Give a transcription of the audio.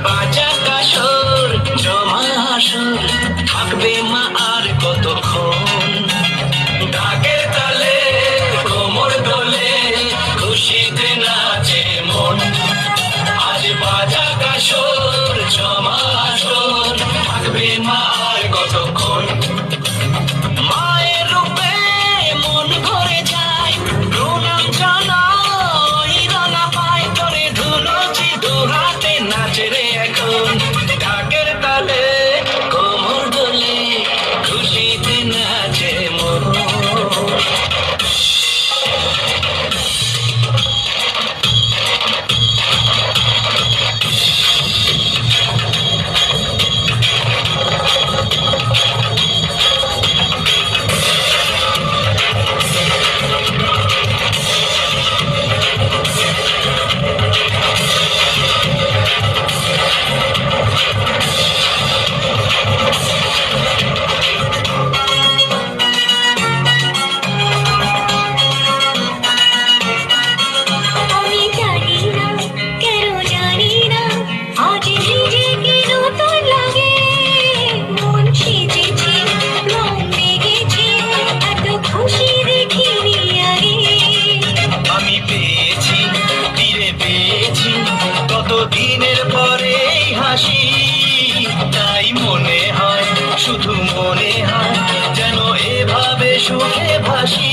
বাজা কাসর জমা আসর থাকবে মা আর কতক্ষণ ঢাকের তালে কোমর দোলে খুশিতে নাচে মন আজ বাজা কাসর জমা আসর থাকবে মা আর কতক্ষণ মায়ের রূপে মন ভরে যায় প্রণাম জানাই রানা পায় করে ধুলোছি দুহাতে নাচে রে এখন ঢাকের তালে কোমর দোলে খুশিতে নাচে মন আমি জানি না কেন জানি না আজ নিজেকে নতুন লাগে মন সেজেছে রং লেগেছে এত খুশি দেখিনি আগে আমি পেয়েছি ফিরে পেয়েছি কত দিনের পরে এই হাসি তাই মনে হয় শুধু মনে হয় যেন এভাবে সুখে ভাসি